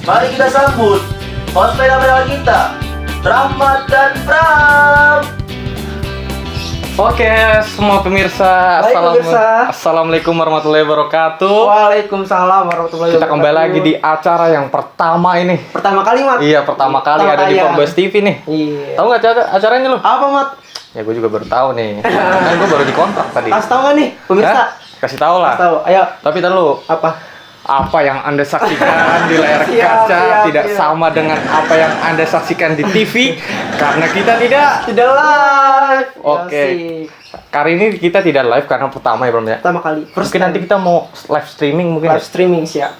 Mari kita sambut host fenomenal kita, Rahmat dan Pram. Oke, semua pemirsa, Baik, pemirsa. Assalamualaikum warahmatullahi wabarakatuh. Waalaikumsalam warahmatullahi Kita wabarakatuh. kembali lagi di acara yang pertama ini. Pertama kali, Mat. Iya, pertama kali ada di tayang. Forbes TV nih. Iya. Tahu nggak acaranya lu? Apa, Mat? Ya gue juga baru tahu nih. Kan gue baru dikontrak tadi. Kasih tahu nggak nih, pemirsa? Hah? Kasih tahu lah. Kasih tahu. Ayo. Tapi tar lu, Apa? apa yang Anda saksikan di layar Siap, kaca siap, tidak siap. sama dengan apa yang Anda saksikan di TV karena kita tidak. Tidak live. Oke. Asik. Kali ini kita tidak live karena pertama ya, Bro ya. Pertama kali. First Mungkin nanti time. kita mau live streaming mungkin. live Ya? streaming siap.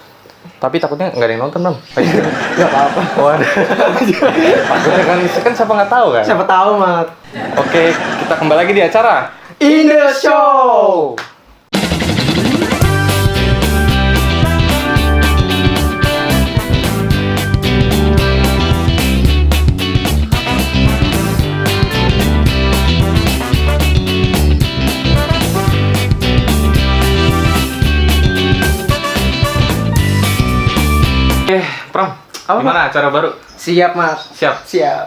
Tapi takutnya nggak ada yang nonton, Bang. Enggak apa-apa. Waduh. Takutnya kan siapa nggak tahu kan? Siapa tahu, Mat. Oke, kita kembali lagi di acara In the show. Pram. Apa, Gimana acara baru? Siap, Mat. Siap. Siap.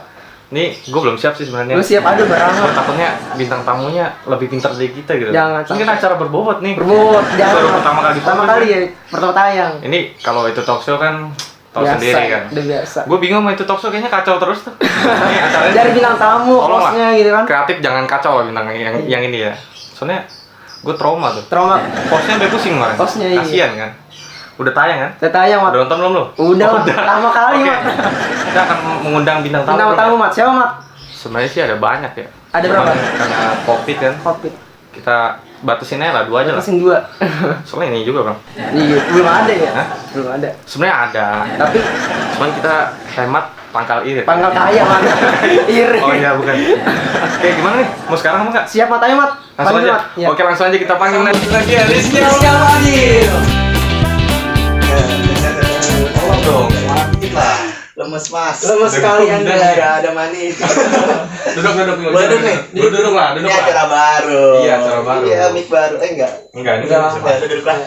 Nih, gue belum siap sih sebenarnya. Lu siap aduh Gue berangkat. takutnya bintang tamunya lebih pintar dari kita gitu. Jangan Ini kan acara berbobot nih. Berbobot, jangan. Baru pertama kali. Pertama kali ya, pertama tayang. Ini kalau itu talk show kan tahu Biasa, sendiri kan. Udah biasa. Gue bingung sama itu talk show kayaknya kacau terus tuh. Ini acaranya Dari bintang tamu, tolong lah. hostnya gitu kan. Kreatif jangan kacau lah bintang yang ini ya. Soalnya gue trauma tuh. Trauma. Hostnya sampai pusing kemarin. Hostnya, iya. Kasian kan. Udah tayang kan? Udah tayang, Mat. Udah nonton belum lo? Udah, Mat. Pertama kali, Oke. Mat. Kita akan mengundang bintang tamu. Bintang Bro, tamu, ya? Mat. Siapa, Mat? Sebenarnya sih ada banyak ya. Ada Cuman berapa? Karena COVID kan. Covid. Kita batasin aja lah, 2 aja lah. Mesin 2. Soalnya ini juga, Bang. Iya, belum ada ya? Hah? Belum ada. Sebenarnya ada. Tapi Cuman kita hemat pangkal irit. pangkal kaya, Mat. Iri. Oh iya, bukan. Oke, gimana nih? Mau sekarang mau nggak? Siap, Mat. Ayo, Mat. Langsung Panggil, aja. Mat. Ya. Oke, langsung aja kita panggil lagi ya. Rizky. Tolong dong. Sedikit lah. Lemes, Mas. Lemes sekali Anda. Ada manis. Duduk. Duduk nih. Duduk lah. Ini acara baru. Iya, acara baru. Iya, mic baru. Enggak. Enggak, ini Enggak. bisa. Ya, duduk lah.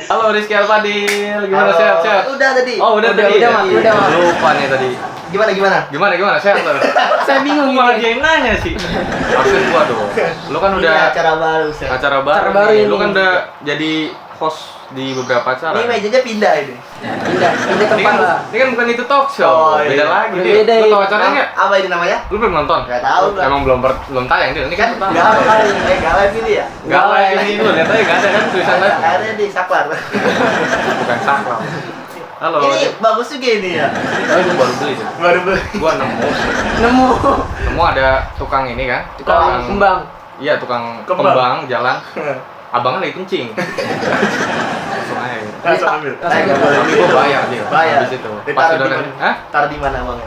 Halo Rizky Alfadil, gimana Halo. sehat? Udah tadi. Oh, udah tadi. udah, ya? Mat, udah, Mat. Lupa nih tadi. Gimana? Sehat tuh. Saya bingung Malah ini. dia yang nanya sih. Harusnya gua dong. Lu kan Ini udah acara baru, Seth. acara baru. Acara baru nih. ini. Lu kan udah jadi host di beberapa acara. Ini mejanya pindah ini. Pindah Ini tempat kan, lah. ini kan bukan itu talk show. Oh, Beda iya. lagi. Dit. Beda, Lu iya. tahu acaranya nggak? Apa ini namanya? Lu belum nonton? Nggak tahu, Bang. Emang belum tayang Dit. Ini kan pertama. Enggak apa kali. Enggak live ini ya? Enggak lah ini lu lihat aja enggak ada kan tulisan live. Akhirnya di saklar. Bukan sakral. Halo. Ini bagus juga ini ya. Tapi gua baru beli sih. Baru beli. Gua nemu Nemu ada tukang ini kan? tukang kembang. Iya, tukang Kembang. kembang jalan. Abangnya lagi kencing. Langsung aja. Langsung ambil. Tapi gua bayar dia. Bayar. Habis itu. Pas Ditaruh udah di mana? Hah? Taruh di mana, Bang?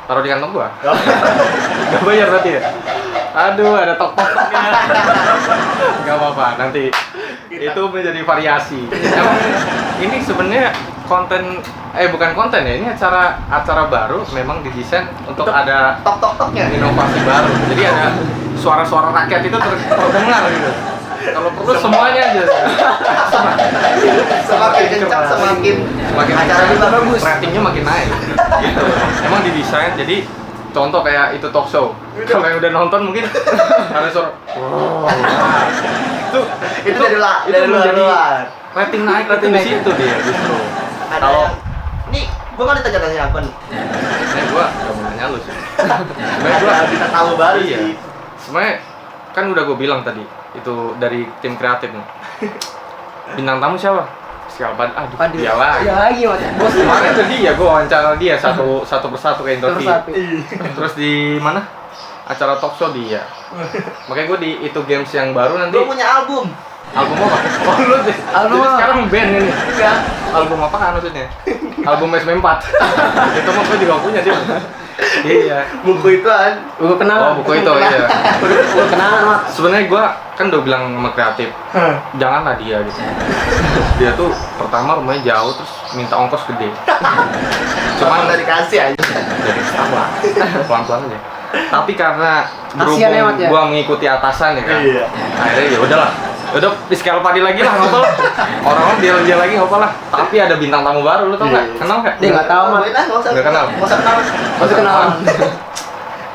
Taruh di kantong gua. Gak bayar berarti ya? Aduh, ada tok-toknya. Gak apa-apa, nanti itu menjadi variasi. Emang ini sebenarnya konten bukan konten ya, ini acara baru memang didesain untuk ada Tok-tok-toknya. inovasi baru. Jadi ada suara-suara rakyat itu terdengar gitu. Kalau perlu semuanya aja. Semakin kencang semakin acaranya kencang, bagus. ratingnya makin naik. Gitu. Emang didesain jadi contoh kayak itu talk show. Kalau yang udah nonton mungkin harus suara. Wow. Itu dari itu menjadi luar. rating naik di situ dia justru. Ada Kalau yang ini gua nggak ditanya-tanya apa nih. gua gak mau nanya lu sih. Sebenarnya gua Ada kita tahu baru iya. sih. Sebenarnya kan udah gue bilang tadi itu dari tim kreatif nih. Bintang tamu siapa? Siapa? Aduh, Aduh. dia lagi. Ya lagi, Mat. Bos Kemarin tuh dia, gue wawancara dia satu persatu kayak interview. Satu-satu. Terus di mana? Acara talk show dia. Makanya gue di itu games yang baru nanti. Gua punya album. Album apa? Oh lu deh. Album Jadi apa? sekarang band ini. Enggak. Album apa kan maksudnya? Album SM4. Itu mah gue juga punya dia. Iya. Buku itu kan. Gua kenal. Oh buku itu iya. Gua kenal, Mat. Sebenarnya gue kan udah bilang sama kreatif, janganlah dia gitu. Dia tuh pertama rumahnya jauh terus minta ongkos gede. Cuman udah dikasih aja. Jadi sabar, pelan-pelan aja. Tapi karena Kasian ya, Mat, ya? gua mengikuti atasan ya kan. Iya. Akhirnya ya udahlah, Udah Rizky Alpadi lagi lah, ngobrol. Orang-orang dia lagi ngobrol lah. Tapi ada bintang tamu baru, lu tau nggak? Kenal nggak? Dia nggak tahu Mat. Nggak kenal. Nggak usah kenal. Masih kenalan.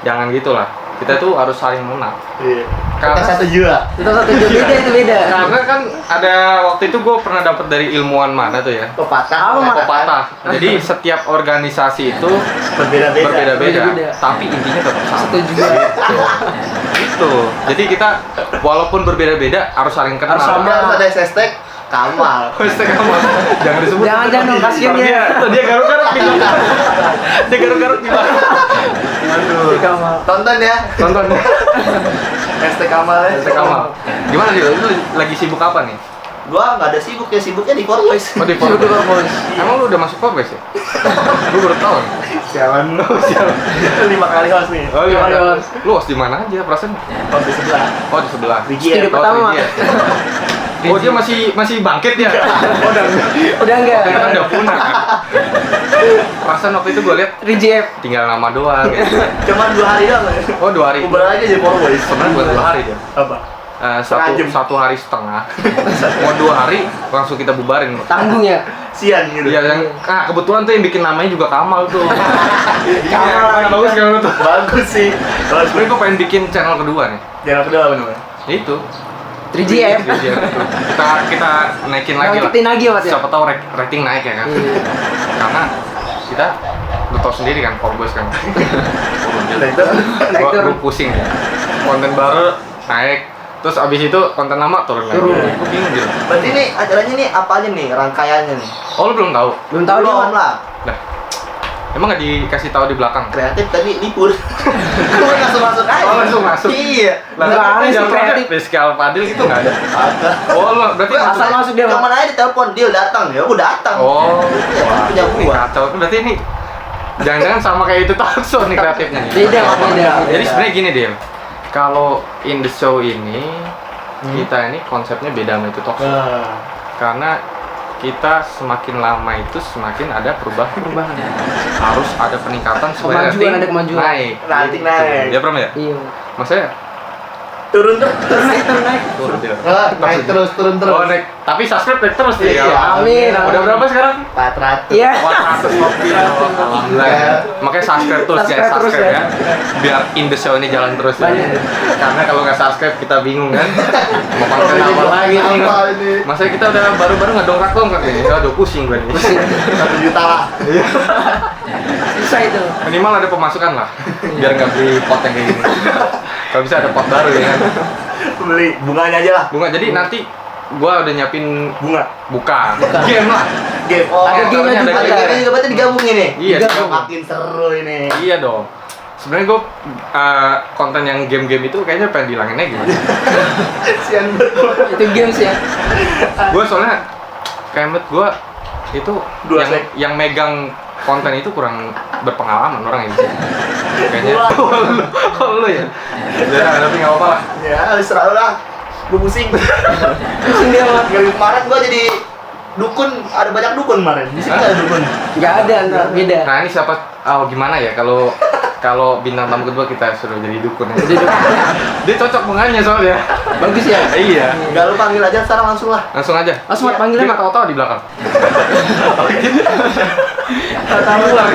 Jangan gitulah. Kita tuh harus saling mengenal. Iya. Karena- Kita satu jiwa. Itu satu beda itu beda. Karena kan ada waktu itu gue pernah dapat dari ilmuwan mana tuh ya? Pepatah. Apa, Mat? Pepatah. Jadi setiap organisasi itu Berbeda-beda. berbeda-beda, tapi intinya tetap sama. Setuju. Itu. Jadi kita walaupun berbeda-beda harus saling kenal. Harus sama. Ada hashtag Kamal. Hashtag apa? Jangan disebut. Jangan dong, kasihan dia. Dia garuk-garuk gitu. Dia garuk-garuk gimana? Aduh. Tonton ya. Tonton. Hashtag Kamal ya. Hashtag Kamal. Gimana sih? Lu lagi sibuk apa nih? Gua nggak ada sibuk ya, sibuknya di Corvoice. Oh, di Forbes. Emang lu udah masuk Forbes ya? Lu baru tahu. Sialan lu, sialan. 5 kali host nih. Oh iya. Iya. Lu host di mana aja perasaan? Host di sebelah. Oh, di sebelah. Studio Oh, pertama. dia. Oh, dia masih bangkit ya? Oh, Udah enggak. kan udah punah kan? Perasaan waktu itu gue lihat Reject. tinggal nama doang gitu. Cuman 2 hari doang. Ya. Oh, 2 hari. Uber aja jadi Corvoice. Sebenarnya bukan 2 hari dia. Apa? Setengah jam. Satu hari setengah. Mau 2 hari langsung kita bubarin. Tanggung ya. Sian gitu. Iya, yang kebetulan tuh yang bikin namanya juga Kamal tuh. Kamal. Bagus kan tuh. Bagus sih. Bagus. Sebenarnya gue pengen bikin channel kedua nih. Jangan kedua apa namanya? Itu. 3GF. Kita naikin lagi lah. Bangkitin lagi ya, Mat, ya? Siapa tahu rating naik ya kan. Iya. Karena kita lu tau sendiri kan Forbes kan. Nah itu. Gua pusing ya. Konten baru naik, terus abis itu konten lama turun lagi. Turun. Gua bingung gitu. Berarti ini acaranya nih apa aja nih rangkaiannya nih? Oh, lu belum tahu? Belum tahu dia, Belum Mat. lah. Nah, emang nggak dikasih tahu di belakang? Kreatif tadi libur. Gue langsung masuk aja. Oh, langsung masuk. Iya. Lah, Nggak kan aneh sih, yang kreatif. Rizky Alfadil itu nggak ada. Ada. Oh, lu berarti Gua asal masuk dia, Mat. Cuman aja ditelepon, dia datang ya, udah datang. Oh, Punya ini gua. kacau. Berarti ini jangan-jangan sama kayak itu talk show nih kreatifnya nih. Beda, Mat, beda. Jadi sebenarnya gini Dil, kalau in the show ini kita ini konsepnya beda sama itu talk show. Karena kita semakin lama itu semakin ada perubahan. Harus ada peningkatan supaya Kemajuan, rating ada kemajuan. naik. Rating naik. Ya Pram ya? Iya. Maksudnya Turun tuh. Naik. turun Dil. Naik terus, turun terus. Oh, naik. Tapi subscribe naik terus Iya, ya. amin. Udah berapa sekarang? 400. Iya. 400 lebih. Alhamdulillah ya. Makanya subscribe terus guys, Subscribe terus subscribe ya. ya. Biar in the show ini jalan terus ya. Banyak. Karena kalau nggak subscribe kita bingung kan. Mau konten apa lagi nih? Apa ini? Masa kita udah baru-baru nggak dongkrak nih? Aduh pusing gue nih. 1 juta lah. Susah itu. Minimal ada pemasukan lah. Biar nggak beli pot yang kayak gini. Kalau bisa ada pot baru ya kan. Beli bunganya aja lah. Bunga jadi nanti gua udah nyiapin Bunga. bukan game lah. Game. Oh, Ada game-nya ada juga. ada game juga berarti digabung ini. Iya, Digabung. Makin seru ini. Iya dong. Sebenarnya gue konten yang game-game itu kayaknya pengen dihilangin aja gimana? Sian banget. Itu games ya. Gue soalnya kayak menurut gue itu Dua yang sek. yang megang konten itu kurang berpengalaman orang ini. Kayaknya. Gua. Oh lu ya. Ya tapi nggak apa-apa lah. Ya, serah lah. Gue pusing. Pusing dia, Mat. Minggu kemarin gue jadi dukun, ada banyak dukun kemarin. Di sini Hah? nggak ada dukun. Enggak ada antar beda. Nah ini siapa? Oh gimana ya kalau bintang tamu kedua kita suruh jadi dukun ya. Jadi Dia cocok bunganya soalnya. bagus ya. Iya. Enggak, lu panggil aja sekarang langsung lah. Langsung aja. Langsung Mat Dia panggilnya. nggak tahu-tahu di belakang. Tahu lah.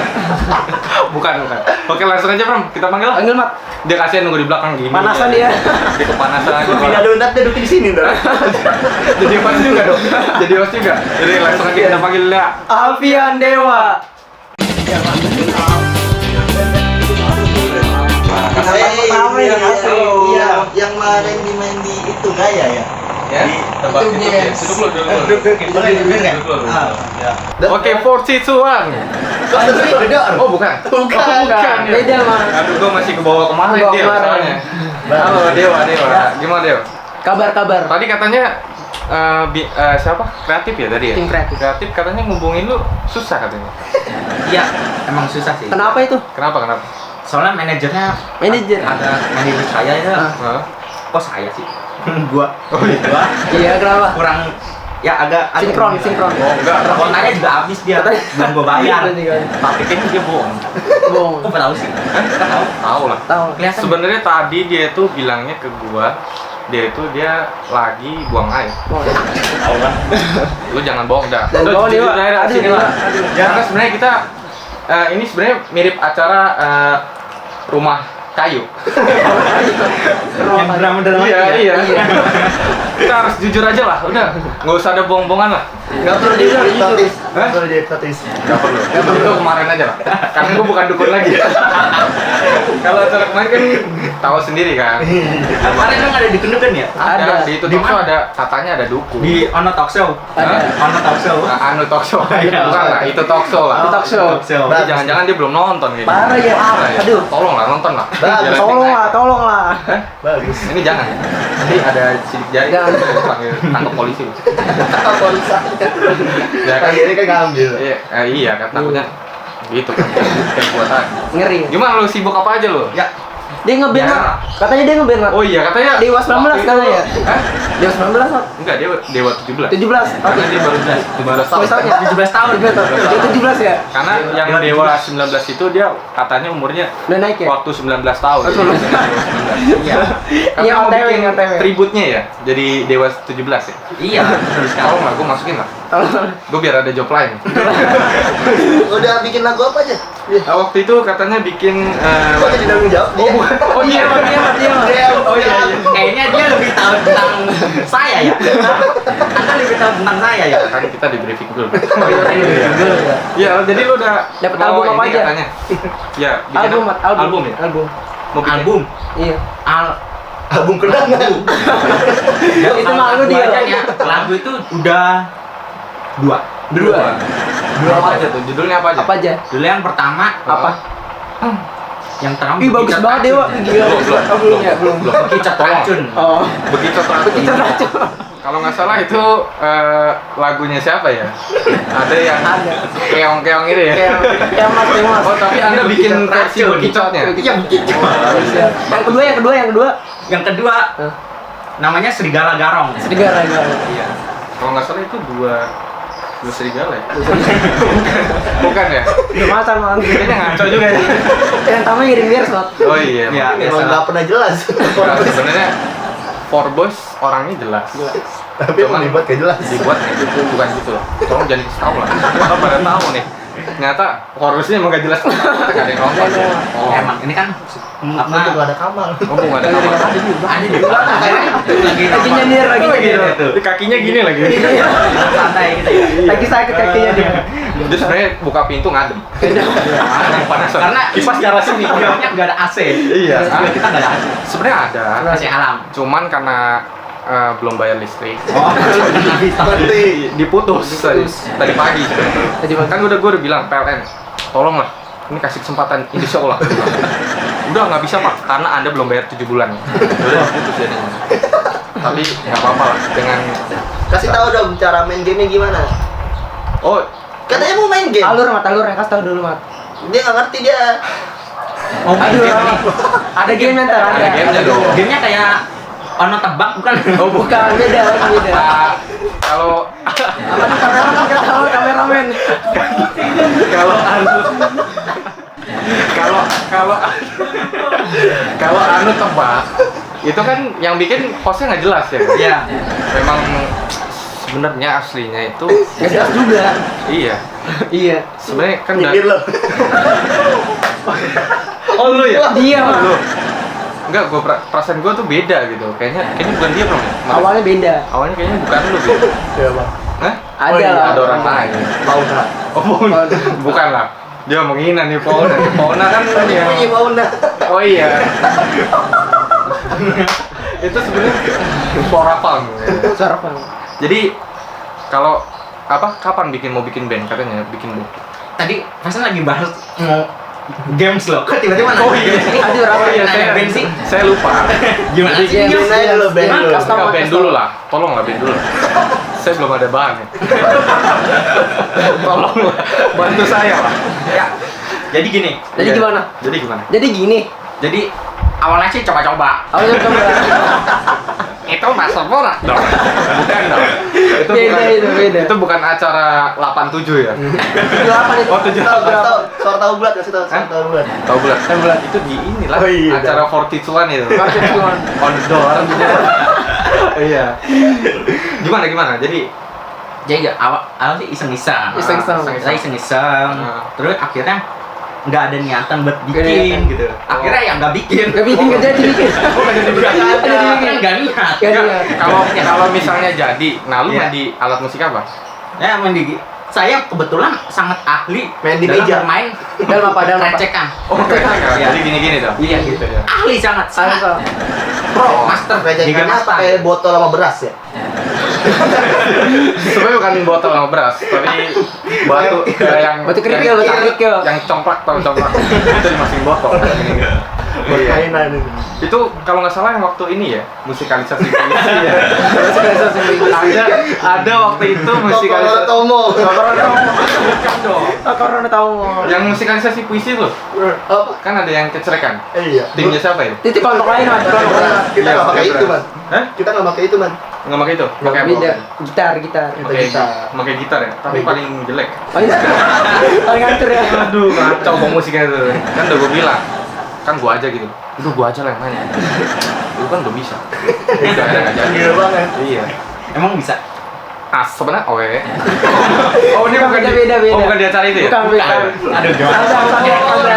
Bukan. Oke langsung aja Pram, kita panggil lah. Panggil Mat. Dia kasihan nunggu di belakang gini. Panasan dia. Dia kepanasan. Gue pindah dulu, ntar dia duduk di sini ntar. Jadi host juga dong. Jadi host juga. Jadi langsung aja kita panggil dia. Alfian Dewa. pertama yang asli. Iya, yang main di itu Gaya ya. Ya. Itu games. Duduk dulu. Ah, ya. Oke, 4 2 1. Beda. Oh, bukan. Bukan. ya. Beda, Mat. Aduh, gua masih ke bawah kemarin Ke bawah dia kemarin. soalnya. Halo, Dewa. Gimana, Dewa? Kabar-kabar. Tadi katanya siapa? Kreatif ya tadi ya? Tim kreatif. Kreatif katanya ngubungin lu susah katanya. Iya, emang susah sih. Kenapa itu? Kenapa? Soalnya manajernya Manajer. ada manajer saya itu. Hah? Kok saya sih? gua. Oh, iya. Gua Iya, kenapa? kurang ya agak Sinkron. Oh, enggak. Teleponannya juga habis dia. Belum gua bayar. Iya, Tapi kayaknya dia bohong. bohong. Kok tahu sih? Kan tahu. Tahu lah. Tahu. Kelihatan. Sebenarnya tadi dia tuh bilangnya ke gua dia lagi buang air. Tahu kan? Lu jangan bohong dah. Dan Lu bohong nih, jujur Pak. aja Aduh, sini Pak. lah. Aduh. Karena sebenarnya kita ini sebenarnya mirip acara rumah kayu. Yang drama-drama itu ya? Iya. Kita harus jujur aja lah. Udah, nggak usah ada bohong-bohongan lah. Gak perlu jadi hipnotis. Hah? Gak perlu jadi hipnotis. Gak perlu. Itu kemarin aja lah. Karena gue bukan dukun lagi. Kalau acara kemarin kan tahu sendiri kan. Kemarin kan ada dukun-dukun ya? Ada di itu Di talk show mana? ada katanya ada dukun. Di Ono Talk Show. Ada. Ono Talk Show. Anu talk show. Iya. Bukan lah, itu talk show lah. Itu talk show. Jadi jangan-jangan dia belum nonton gitu. Parah ya. Parah ya. Aduh. Tolong lah nonton lah. Bagus. Biar Tolong rating lah, naik. tolong lah. Bagus. Ini jangan. Nanti ada sidik jari. Jangan. Panggil tangkap polisi. Apa bisa? Ya kan? Ini kan ngambil. Iya kan takutnya gitu kan. Kayak gua tadi. Ngeri. Gimana lu sibuk apa aja lu? Ya, Dia ngeband, Ya. Mat. Katanya dia ngeband, Mat. Oh iya katanya Dewa 19 waktu itu- katanya. Hah? Dewa 19, Mat. Enggak, dia Dewa 17. 17. Karena dia baru 17 tahun. Misalnya 17 tahun. Dia 17 ya? Karena yang Dewa 19 itu dia katanya umurnya Udah naik ya? waktu 19 tahun. Betul. Iya. Karena Iya, mau OTW, bikin OTW. tributnya ya, jadi Dewa 17 ya. Iya, betul sekali. Tolong lah, gue masukin lah. Gue biar ada job lain. Udah bikin lagu apa aja? Nah, waktu itu katanya bikin Kok jadi tanggung jawab? Oh, bukan. Oh iya, Oh iya, kayaknya dia lebih tahu tentang saya ya. Anda lebih tahu tentang saya ya. Kan kita di briefing dulu. Iya. Iya, jadi lu udah Dapet mau album apa ini aja? Katanya. Ya, bikin Album, apa? Mat. Album. Album ya? Album. Mau bikin Album. Iya. Album kenangan. Itu mah lu dia. Ya. Lagu itu udah dua. Dua apa aja tuh? Judulnya apa aja? Apa aja? Dulu yang pertama Apa? yang terang Ih, bagus Bekicot banget Racun. Dewa. Gila. Oh, belum ya, belum. Bekicot Racun. Oh. Begitu terakhir. Begitu racun. Kalau nggak salah itu lagunya siapa ya? Ada yang Ada. keong-keong itu ya? Kayak Mas, kayak Mas. Oh, tapi Anda bikin versi Racun. bekicotnya? Iya, Bekicot. Yang kedua. Yang kedua Hah? namanya Serigala Garong. Serigala. Iya. Kalau nggak salah itu dua serigala ya? Bukan ya? Udah macan mang. Kayaknya ngaco juga ya. Yang pertama ngirim biar slot. Oh iya, Iya, makanya Emang salah. nggak pernah jelas. Nah, sebenarnya For Boys orangnya jelas. Tapi emang dibuat gak jelas. Dibuat kayak gitu, bukan gitu loh. Tolong jangan dikasih tahu lah. Kalau pada tahu nih. Ternyata chorusnya emang gak jelas. Nggak ada yang nonton. Oh, Emang ini kan Apa tuh ada Kamal? ngomong ada apa? ada di belakang lagi Lagi nyender, lagi nyender. Di kakinya gini lagi. santai gitu ya. Lagi sakit kakinya dia. Dia sebenarnya buka pintu ngadem. Panasan. Karena kipas ke arah sini. Bilangnya nggak ada AC. Iya. Studio kita nggak ada AC. Sebenarnya ada. AC alam. Cuman karena belum bayar listrik. Oh, nggak bisa. Berarti Diputus tadi pagi sebenarnya. Tadi pagi. Kan gue udah bilang PLN, tolonglah ini kasih kesempatan insya Allah. Udah nggak bisa pak, karena anda belum bayar 7 bulan. Udah diputus jadinya. Tapi nggak apa-apa lah dengan kasih tahu dong cara main gamenya gimana. oh Katanya mau main game. Alur yang kasih tahu dulu Mat. Dia nggak ngerti dia. Oh, main Aduh, game nih. ada game ntar ada. Ada gamenya dong. Gamenya kayak ono tebak bukan? oh Bukan beda. kalau Apa tuh kameramen kita tahu kameramen. kalau anu kalau kalau kalau anu tebak itu kan yang bikin posnya nggak jelas ya. Iya. Memang sebenarnya aslinya itu Nggak jelas juga. iya. Iya. Sebenarnya kan Mikir lo. oh lu ya? Dia Mat. Lu. Enggak, perasaan gua tuh beda gitu. Kayaknya bukan dia belum ya? Awalnya beda. Awalnya kayaknya bukan lu gitu. Ya bang. Hah? Ada Oh iya, lah. Ada orang lain. Fauna. Oh, bukan lah. Dia menghina nih Fauna. Fauna kan yang Ini Fauna. oh iya. Itu sebenarnya suara punk. Suara apa? Jadi kalau kapan mau bikin band katanya bikin band. Tadi pasan lagi bahas mau games loh. Kok tiba-tiba Oh nanya iya. games ini? Aduh, apa iya, nanya band sih? saya lupa. Gimana sih? Iya, Band aja dulu, band dulu. Custom. Enggak, band dulu lah. Tolonglah band dulu. Saya belum ada bahan ya. Tolong bantu saya lah. Ya. Jadi gini. Jadi Iya. gimana? Jadi gimana? Jadi gini. Jadi awalnya sih coba-coba. Awalnya coba. Itu masuk borak dong. Bukan dong. Itu Beda, bukan, itu beda. Itu bukan acara 87 ya. 78 itu. Oh, 78. Tahu, suara tahu bulat kasih tahu, suara Hah? tahu bulat. Tahu bulan. Itu di inilah Oh iya, acara 42 itu. Pakai cuman. On the door. Iya. Gimana? Jadi awal sih iseng-iseng. Iseng-iseng. Kita iseng-iseng. Ah. Terus akhirnya nggak ada niatan buat bikin gitu. Akhirnya ya nggak bikin. Gak bikin nggak jadi bikin. Karena nggak niat. Nggak Enggak, niat. kalau misalnya jadi, nah lu Iya. main di alat musik apa? Ya saya kebetulan sangat ahli Main di dalam meja. bermain Dalam apa? recekan. Oh, keren kan? Iya. Jadi gini-gini tuh. Iya gitu. Ahli sangat. Asal. Pro master. Giga Rejekannya master. pakai botol sama beras ya. Sebenarnya bukan botol sama beras, tapi batu yang Batu kerikil, batu kerikil. yang congklak itu dimasukin botol. Iya. Mainan ini. Itu kalau nggak salah yang waktu ini ya musikalisasi puisi ya. Ada waktu itu musikalisasi. Tomo. Bukan dong. Corona tahu. Yang musikalisasi puisi tuh Apa? kan ada yang kecelekan. Iya. Timnya siapa itu? Titik kelompok lain mas. Kelompok lain. Kita Iya, nggak pakai bener. itu, Man. Hah? Kita nggak pakai itu, Man. Nggak pakai itu? Pakai apa? Beda. Gitar. Pakai gitar. Pakai gitar ya. Tapi Pakai paling jelek. Oh iya. Paling ngatur ya. Aduh, kacau kok musiknya tuh. Kan udah gue bilang, kan gue aja gitu. Itu gue aja lah yang main. Lu kan udah bisa. Udah nggak jadi. Gila banget. Iya. Emang bisa. Sebenarnya oh ini bukan Beda. oh bukan di acara itu ya? Bukan. Aduh gimana?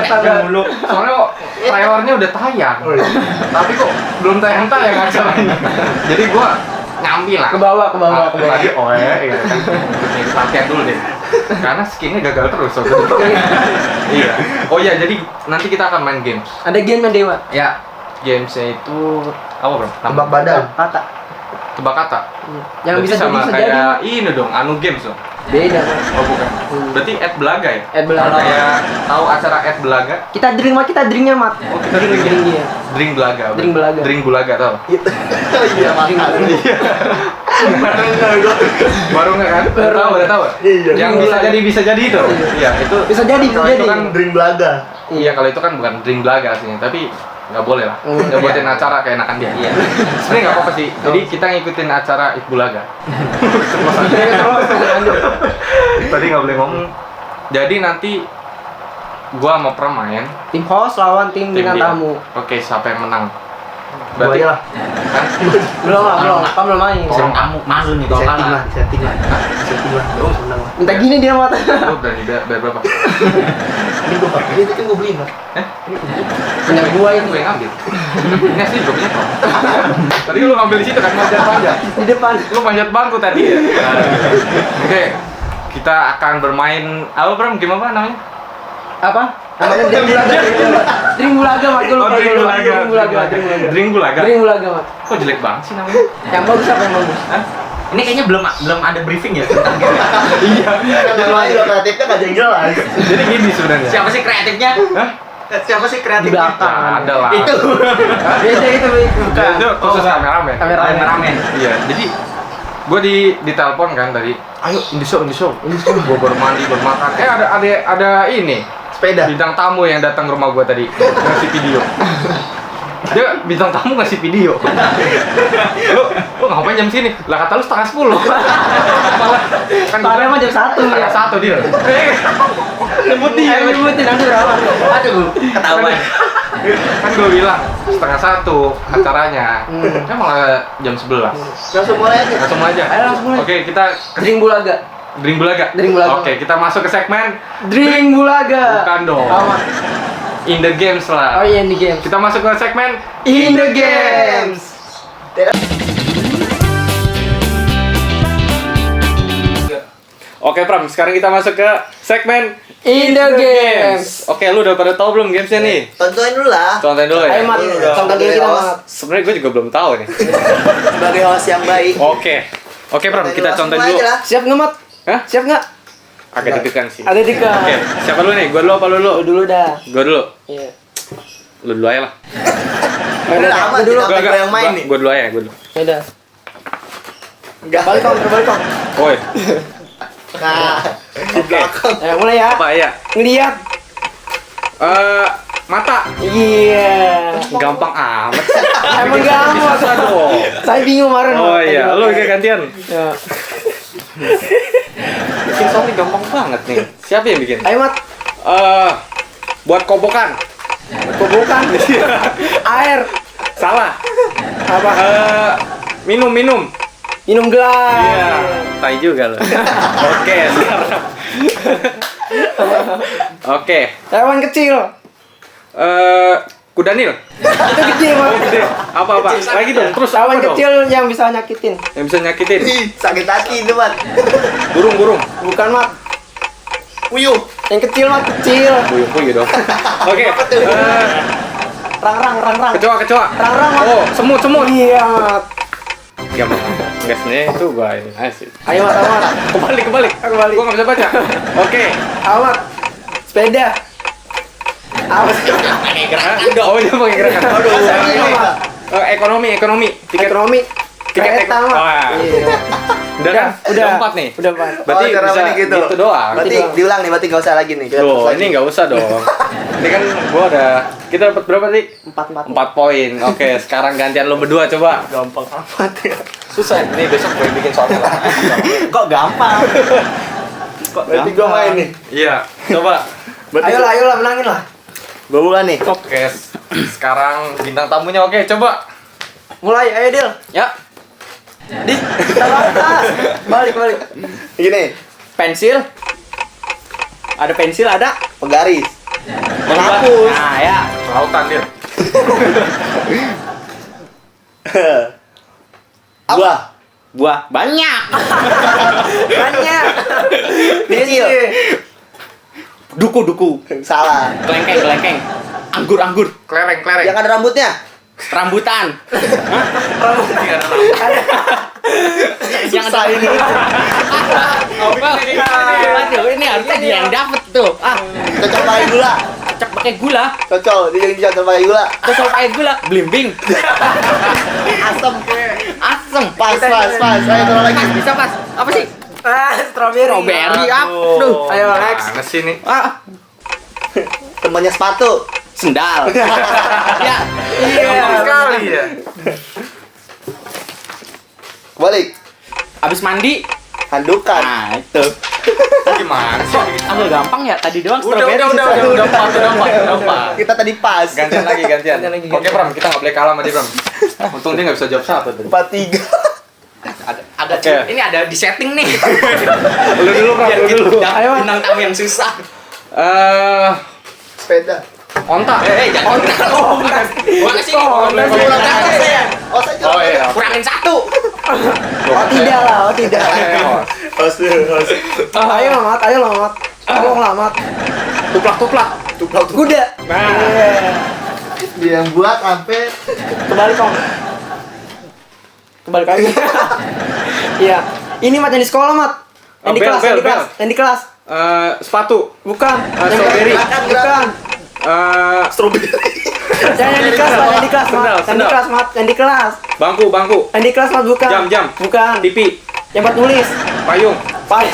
Sabar. Dulu. Soalnya kok trailernya udah tayang. Oh, iya. Tapi kok belum tayang acaranya. Jadi gue nyambi lah. Ke bawah. Tadi gitu kan. Ini latihan dulu deh. Karena skinnya gagal terus. Iya. Oh iya, jadi nanti kita akan main games. Ada game yang dewa. Ya, gamesnya itu apa bro? Tebak badan. Kata. Tebak kata. Yang Berarti bisa jadi sama bisa kayak jadi. ini dong, Anu Games dong. Beda. Mas. Oh bukan. Berarti Ed Belaga ya? Ed Belaga. Kayak tahu acara Ed Belaga? Kita drinknya mat. Oh, kita drink dia. Drink Belaga. Drink Belaga. Drink Belaga tau? Oh iya, makan. Baru nggak kan? Udah tahu. Iya. Yang bisa jadi itu. Iya, itu. Bisa jadi, Kalau bisa itu jadi. kan Drink belaga. Iya, kalau itu kan bukan drink Belaga aslinya, tapi nggak boleh lah. Oh, Nggak buatin acara keenakan dia. Iya. Sebenarnya nggak apa-apa sih. Jadi kita ngikutin acara Belaga. Tadi nggak boleh ngomong. Jadi nanti gua mau main Tim host lawan tim bintang dia. tamu. Oke, siapa yang menang? Gua aja lah. Kan? Belum belum main. Orang kamu malu nih kalau Setting kalah. lah, setting lah. Setting lah. Terus menang lah. Minta gini dia mata. Lu berani bayar berapa? Ini gua pakai. Ini kan gua beli, Man. Punya gua Itu itu gue yang ngambil. Ini sih gue punya kok. Tadi lu ngambil di situ kan manjat-manjat. di depan. Lu manjat bangku tadi ya. Oke, kita akan bermain apa Bram? Game apa namanya? Apa? Namanya Drink Bulaga mat. Gua lupa. Drink Bulaga. Drink Bulaga. Drink Bulaga mat. Kok jelek banget sih namanya? Yang bagus apa yang bagus? Hah? Ini kayaknya belum ada briefing ya tentang game. Iya. Yang lain lo kreatifnya nggak ada yang jelas. Jadi gini sebenarnya. Siapa sih kreatifnya? Hah? Siapa sih Di kreatifnya? belakang. Ya, ada lah. Itu. Beda itu bukan. Itu khusus kameramen. Kameramen. Iya, jadi gue ditelepon kan tadi. Ayo in the show. Gue baru mandi, baru makan. Ada ini. Sepeda. Bintang tamu yang datang ke rumah gua tadi ngasih video. Dia bintang tamu ngasih video. lu ngapain jam sini? Lah kata lu 9:30. Malah kan Padahal mah jam 1 ya. 1 dia. Nyebut dia. Nyebutin nanti berapa? Aduh, ketahuan. Kan gua bilang 1:30 acaranya. Kan malah jam 11. Langsung mulai aja. Langsung aja. Ayo langsung mulai. Oke, kita Drink Bulaga. Drink Bulaga. Drink Bulaga. Oke, kita masuk ke segmen Drink Bulaga. Bukan dong. Amat. In the Games lah. Oh iya di game. Kita masuk ke segmen In the Games. Oke Pram, sekarang kita masuk ke segmen In the Games. Oke, lu udah pada tahu belum gamesnya nih? Tontonin dulu lah. Contohin dulu ya. Ayo mat, contoh dulu kita mat. Sebenarnya gue juga belum tahu nih. Sebagai host yang baik. Oke Pram, kita contohin dulu. Aja lah. Siap nggak mat? Hah? Siap nggak? Agak deg-degan sih. Ada tiga. Oke, siapa dulu nih? Gue dulu apa lu dulu? Lu dulu dah. Gue dulu. Iya. Lu dulu aja lah. Udah amat dulu. kita gue yang main nih. Gue dulu aja, gue dulu. Ya udah. Enggak. Balik kong. Woi, Nah, di Oke. belakang. Mulai ya. apa ya? Ngeliat. Mata. Iya. Gampang amat. Emang gampang. Susah dong. Saya bingung kemarin. Oh Mat. iya, lu kayak gantian. Ya. Bikin song ini gampang banget nih. Siapa yang bikin? Ayo mat. Buat kobokan. Bukan. Air. Salah. Apa? Minum. Minum gelas. Iya. Tai juga lo. Oke, sekarang. Oke. Hewan kecil. Kudanil. Itu kecil, Mat. Gede. Apa? Lagi dong. Terus apa Hewan dong? kecil yang bisa nyakitin. Yang bisa nyakitin. Ih, sakit hati itu, Mat. Burung. Bukan, Mat. Puyuh. Yang kecil, Mat, kecil. Puyuh dong. Oke. Rang. Kecoa. Rang, Mat. Oh, semut. Iya, Mat. Gak mau. Enggak sebenarnya itu gua ini asik. Ayo, Mat, Mat. Kebalik. Kebalik. Gua nggak bisa baca. Oke. Amat. Sepeda. Apa sih? Oh, dia pakai gerakan. Aduh. Iya, Mat. Ekonomi. Tiket Ekonomi. tiket Kereta, Mat. Wah. Iya. Udah 4 nih. Udah 4. Berarti cara bisa mainnya gitu doang. Berarti Gitu doang. diulang nih, berarti nggak usah lagi nih. Kita Loh, terus lagi. ini nggak usah dong. Ini kan gua kita dapat berapa sih? 4. 4 poin. Oke, sekarang gantian lo berdua coba. Gampang amat ya. Susah. Ini besok gue bikin soalnya lah. Kok gampang? Kok berarti gua main nih. Iya, coba. Ayolah, menangin lah. Gua bukan nih. Oke, sekarang bintang tamunya oke, coba. Mulai, ayo Dil. Ya. Taruh atas. Balik. Gini, Pensil. Ada pensil, ada. penggaris. Menghapus. Nah, ya. Lautan dia. Buah. Banyak. Banyak. Kecil. Duku. Salah. Kelengkeng. Anggur. Kelereng. Yang ada rambutnya. Rambutan. Yang Susah ini. Aduh, ini harusnya dia yang dapet tuh. Cocok pakai gula. Cocok pakai gula. Cocok, dia yang cocok pakai gula. Cocok pakai gula. Blimbing. Asam. Asem. Pas. Ayo turun lagi. Bisa pas. Apa sih? Strawberry. Strawberry. Aduh. Ayo, next. Mana sih nih? Temannya sepatu. Sendal. Ya. Gampang sekali ya. Balik. Abis mandi. Handukan. Nah, itu. Gimana sih? Agak gampang ya. Tadi doang Udah strawberry. udah empat. Kita tadi pas. Gantian lagi. Oke, Bram, kita nggak boleh kalah sama dia, Bram. Untung dia nggak bisa jawab satu tadi. 4-3. Ada Oke. ini ada di setting nih. Lu dulu, Bram, Biar lu kita dulu. dapat bintang tamu yang susah. Sepeda. Onta. Jangan. Oh, bukan. Mana sih? Onta sih. Oh, saya Oh iya. Kurangin satu. Oh, tidak lah. Ayo lah, Mat. Tolonglah, Mat. Tuplak. Kuda. Nah. Iya. Dia yang buat sampai Kembali lagi. Iya. Ini Mat yang di sekolah, Mat. Yang di Bel, kelas, bel, yang di kelas, bel. yang di kelas. Sepatu. Bukan. Strawberry. Bukan. strawberry. Yang di kelas, Mat. Yang di kelas, Mat. Sendal, Yang di sendal. kelas, Mat. Yang di kelas. Bangku. Yang di kelas, Mat. Bukan. Jam. Bukan. TV. Yang buat nulis. Payung. Apa?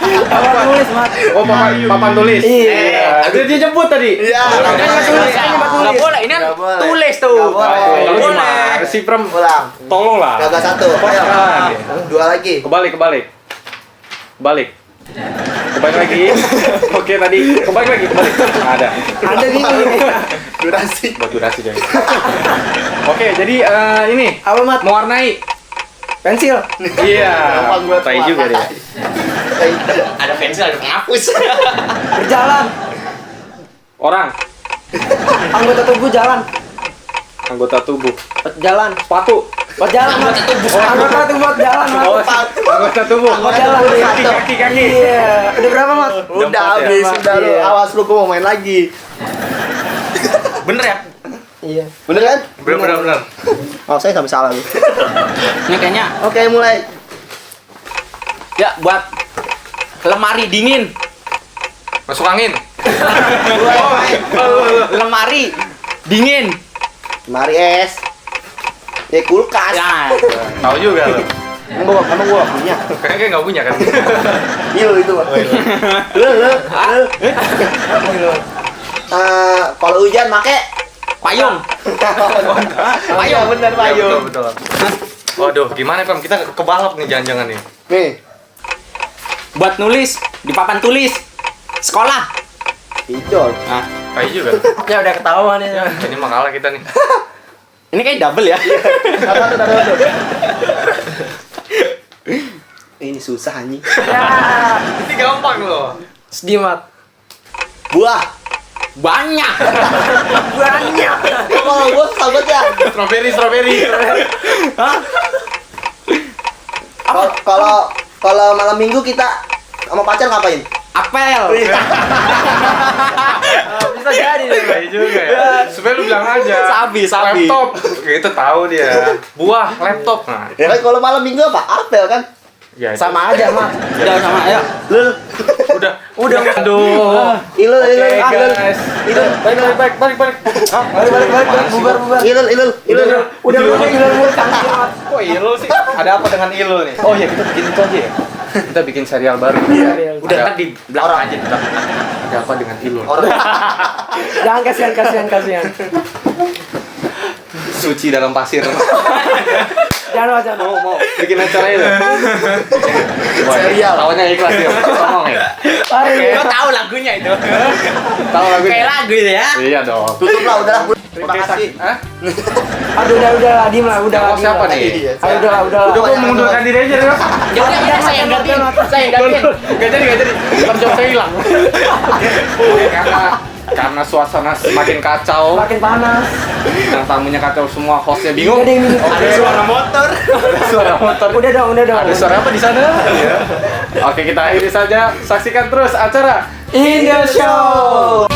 Yang buat nulis, Mat. Oh, papan tulis. Iya. Dia jemput tadi. Iya. Kan buat tulis, kan buat Nggak nulis. boleh. Ini kan Nggak boleh. tulis tuh. Nggak boleh. Kalau Boleh. gimana sih, Pram? Ulang. Tolonglah. Gagal 1. Ayo. Lagi. 2 lagi. Kebalik. Kebalik lagi. Oke, tadi kebalik lagi. Nggak ada. Ada bingung ini. Durasi. Buat durasi guys. Oke, jadi ini Apa, Mat? mewarnai. Pensil. Iya. Gampang buat Tai juga dia. Ada pensil, ada penghapus. Berjalan. Orang, Anggota tubuh jalan. anggota tubuh. Jalan. Sepatu. Buat jalan, Mat. Anggota tubuh buat jalan, Mat. Oh, anggota tubuh. Buat jalan. Kaki. Iya. Udah berapa, Mat? Udah Empat ya? habis, udah lu. Iya. Awas lu, gua mau main lagi. Bener ya? Iya. Bener kan? Bener. Oh, saya sampai salah lu. Ini kayaknya Oke, mulai. ya buat lemari dingin. Masuk angin. Lemari dingin. Mari es. Kulkas. Nah, Tahu juga lo. Emang gua gak punya. Kayaknya nggak punya kan. Iya lu itu, Bang. Lu. Kalau hujan make payung. payung. Bener payung. Betul. Waduh, gimana Pam? Kita kebalap nih jangan-jangan nih. Nih, Buat nulis di papan tulis sekolah. hijau. Nah, Kayak juga. Ya udah ketahuan ya. Ini mah kalah kita nih. Ini kayak double ya. Ini susah anjing. Ini gampang loh. Sedih mat. Buah. Banyak. Kalau gua sahabatnya. Strawberry. Kalau malam minggu kita sama pacar ngapain? Apel. Bisa jadi deh. Iya juga ya. Supaya lu bilang aja. Sabi. Laptop. Itu tahu dia. Buah, laptop. Nah, Ya kan kalau malam minggu apa? Apel kan? ya itu. Sama aja mat. Udah sama ayo. Lu Udah. Aduh. ilul Guys. Balik. Balik. Bubar. ilul Udah ilmu tangkil mat. Kok ilul sih? Ada apa dengan ilul nih? Oh iya, kita bikin itu aja ya. Kita bikin serial baru. Udah Ada- ntar di belakang aja. Ada apa dengan ilul? Jangan kasihan. Suci dalam pasir. Jangan macam. Mau bikin acara itu. Serial. Tahunya ikhlas ya. Ngomong ya. Lo tahu lagunya itu. Tahu lagu Kayak lagu itu ya. Iya dong. Tutup lah udahlah. Terima kasih. Hah? Aduh udah diem lah, udah. Yang mau siapa nih? Ayo udah. Udah gua mengundurkan diri aja deh. Ya udah saya yang gantiin. Gak jadi. Ntar job saya hilang. Karena suasana semakin kacau, Makin panas. yang tamunya kacau semua, hostnya bingung. Udah deh, Oke. Ada suara motor. Ada suara motor. Udah dong. Ada suara apa di sana? Oke, kita akhiri saja. Saksikan terus acara In the show.